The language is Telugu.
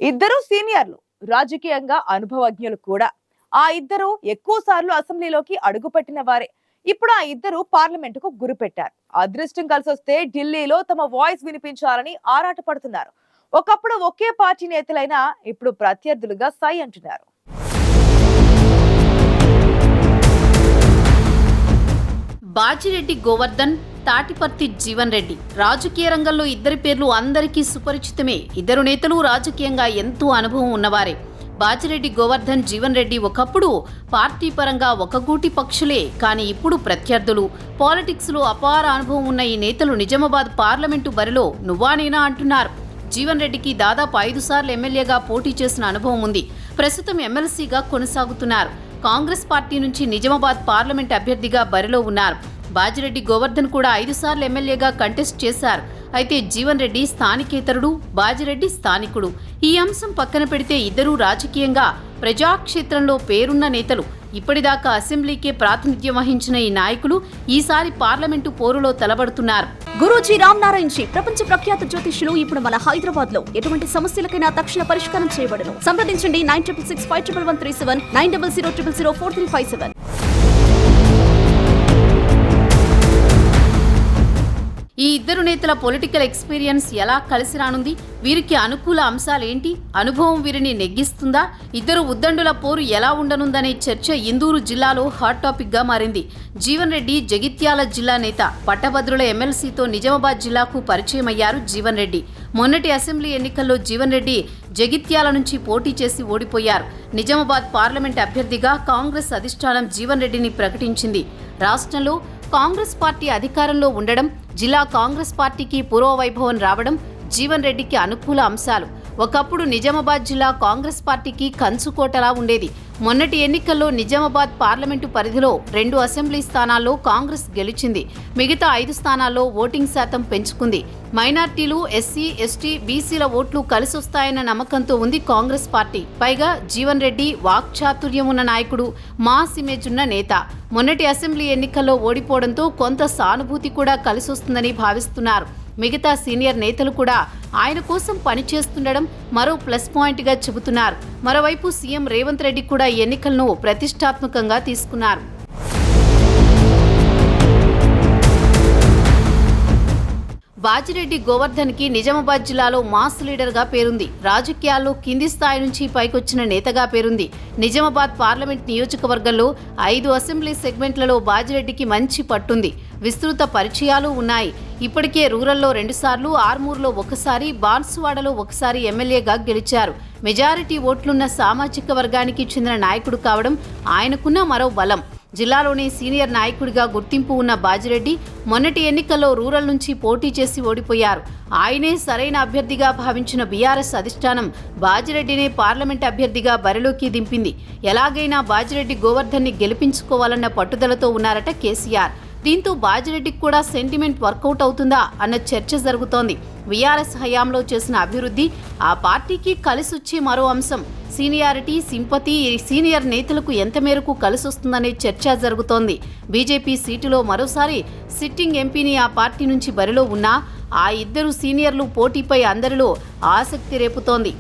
ఇద్దరు సీనియర్లు, రాజకీయంగా అనుభవజ్ఞులు కూడా. ఆ ఇద్దరు ఎక్కువ సార్లు అసెంబ్లీలోకి అడుగుపెట్టిన వారే. ఇప్పుడు ఆ ఇద్దరు పార్లమెంటుకు గురిపెట్టారు. అదృష్టం కలిసొస్తే ఢిల్లీలో తమ వాయిస్ వినిపించాలని ఆరాటపడుతున్నారు. ఒకప్పుడు ఒకే పార్టీ నేతలైనా ఇప్పుడు ప్రత్యర్థులుగా సై అంటున్నారు. బాజిరెడ్డి గోవర్ధన్, తాటిపర్తి జీవన్ రెడ్డి. రాజకీయ రంగంలో ఇద్దరి పేర్లు అందరికీ సుపరిచితమే. ఇద్దరు నేతలు రాజకీయంగా ఎంతో అనుభవం ఉన్నవారే. బాజిరెడ్డి గోవర్ధన్, జీవన్ రెడ్డి ఒకప్పుడు పార్టీ పరంగా ఒక గూటి పక్షులే, కానీ ఇప్పుడు ప్రత్యర్థులు. పాలిటిక్స్లో అపార అనుభవం ఉన్న ఈ నేతలు నిజామాబాద్ పార్లమెంటు బరిలో నువ్వానేనా అంటున్నారు. జీవన్ రెడ్డికి దాదాపు 5 సార్లు ఎమ్మెల్యేగా పోటీ చేసిన అనుభవం ఉంది. ప్రస్తుతం ఎమ్మెల్సీగా కొనసాగుతున్నారు. కాంగ్రెస్ పార్టీ నుంచి నిజామాబాద్ పార్లమెంట్ అభ్యర్థిగా బరిలో ఉన్నారు. బాజిరెడ్డి గోవర్ధన్ కూడా 5 సార్లు ఎమ్మెల్యేగా కంటెస్ట్ చేశారు. అయితే జీవన్ రెడ్డి స్థానికేతరుడు, బాజిరెడ్డి స్థానికుడు. ఈ అంశం పక్కన పెడితే ఇద్దరూ రాజకీయంగా ప్రజాక్షేత్రంలో పేరున్న నేతలు. ఇప్పటిదాకా అసెంబ్లీకే ప్రాతినిధ్యం వహించిన ఈ నాయకులు ఈసారి పార్లమెంటు పోరులో తలబడుతున్నారు. గురూజీ రామ్నారాయణ్ జీ ప్రపంచ ప్రఖ్యాత జ్యోతిష్యులు ఇప్పుడు మన హైదరాబాద్ లో ఎటువంటి సమస్యలకైనా తక్షణ పరిష్కారం చేయబడును. సంప్రదించండి 96651137 9000004357. ఈ ఇద్దరు నేతల పొలిటికల్ ఎక్స్పీరియన్స్ ఎలా కలిసి రానుంది? వీరికి అనుకూల అంశాలేంటి? అనుభవం వీరిని నెగ్గిస్తుందా? ఇద్దరు ఉద్దండుల పోరు ఎలా ఉండనుందనే చర్చ ఇందూరు జిల్లాలో హాట్ టాపిక్ గా మారింది. జీవన్ రెడ్డి జగిత్యాల జిల్లా నేత. పట్టభద్రుల ఎమ్మెల్సీతో నిజామాబాద్ జిల్లాకు పరిచయం అయ్యారు జీవన్ రెడ్డి. మొన్నటి అసెంబ్లీ ఎన్నికల్లో జీవన్ రెడ్డి జగిత్యాల నుంచి పోటీ చేసి ఓడిపోయారు. నిజామాబాద్ పార్లమెంట్ అభ్యర్థిగా కాంగ్రెస్ అధిష్టానం జీవన్ రెడ్డిని ప్రకటించింది. రాష్ట్రంలో కాంగ్రెస్ పార్టీ అధికారంలో ఉండడం, జిల్లా కాంగ్రెస్ పార్టీకి పూర్వవైభవం రావడం జీవన్ రెడ్డికి అనుకూల అంశాలు. ఒకప్పుడు నిజామాబాద్ జిల్లా కాంగ్రెస్ పార్టీకి కంచుకోటలా ఉండేది. మొన్నటి ఎన్నికల్లో నిజామాబాద్ పార్లమెంటు పరిధిలో 2 అసెంబ్లీ స్థానాల్లో కాంగ్రెస్ గెలిచింది. మిగతా 5 స్థానాల్లో ఓటింగ్ శాతం పెంచుకుంది. మైనార్టీలు, ఎస్సీ, ఎస్టీ, బీసీల ఓట్లు కలిసొస్తాయన్న నమ్మకంతో ఉంది కాంగ్రెస్ పార్టీ. పైగా జీవన్ రెడ్డి వాక్చాతుర్యం ఉన్న నాయకుడు, మాస్ ఇమేజ్ ఉన్న నేత. మొన్నటి అసెంబ్లీ ఎన్నికల్లో ఓడిపోవడంతో కొంత సానుభూతి కూడా కలిసొస్తుందని భావిస్తున్నారు. మిగతా సీనియర్ నేతలు కూడా ఆయన కోసం పనిచేస్తుండడం మరో ప్లస్ పాయింట్గా చెబుతున్నారు. మరోవైపు సీఎం రేవంత్ రెడ్డి కూడా ఈ ఎన్నికలను ప్రతిష్టాత్మకంగా తీసుకున్నారు. బాజిరెడ్డి గోవర్ధన్కి నిజామాబాద్ జిల్లాలో మాస్ లీడర్గా పేరుంది. రాజకీయాల్లో కింది స్థాయి నుంచి పైకొచ్చిన నేతగా పేరుంది. నిజామాబాద్ పార్లమెంట్ నియోజకవర్గంలో 5 అసెంబ్లీ సెగ్మెంట్లలో బాజిరెడ్డికి మంచి పట్టుంది. విస్తృత పరిచయాలు ఉన్నాయి. ఇప్పటికే రూరల్లో 2 సార్లు, ఆర్మూర్లో 1 సారి, బాన్సువాడలో 1 సారి ఎమ్మెల్యేగా గెలిచారు. మెజారిటీ ఓట్లున్న సామాజిక వర్గానికి చెందిన నాయకుడు కావడం ఆయనకున్న మరో బలం. జిల్లాలోని సీనియర్ నాయకుడిగా గుర్తింపు ఉన్న బాజిరెడ్డి మొన్నటి ఎన్నికల్లో రూరల్ నుంచి పోటీ చేసి ఓడిపోయారు. ఆయనే సరైన అభ్యర్థిగా భావించిన బీఆర్ఎస్ అధిష్టానం బాజిరెడ్డినే పార్లమెంట్ అభ్యర్థిగా బరిలోకి దింపింది. ఎలాగైనా బాజిరెడ్డి గోవర్ధన్ని గెలిపించుకోవాలన్న పట్టుదలతో ఉన్నారట కేసీఆర్. దీంతో బాజిరెడ్డికి కూడా సెంటిమెంట్ వర్కౌట్ అవుతుందా అన్న చర్చ జరుగుతోంది. బీఆర్ఎస్ హయాంలో చేసిన అభివృద్ధి ఆ పార్టీకి కలిసొచ్చే మరో అంశం. సీనియారిటీ, సింపతి సీనియర్ నేతలకు ఎంత మేరకు కలిసొస్తుందనే చర్చ జరుగుతోంది. బీజేపీ సీటులో మరోసారి సిట్టింగ్ ఎంపీని ఆ పార్టీ నుంచి బరిలో ఉన్నా ఆ ఇద్దరు సీనియర్లు పోటీపై అందరిలో ఆసక్తి రేపుతోంది.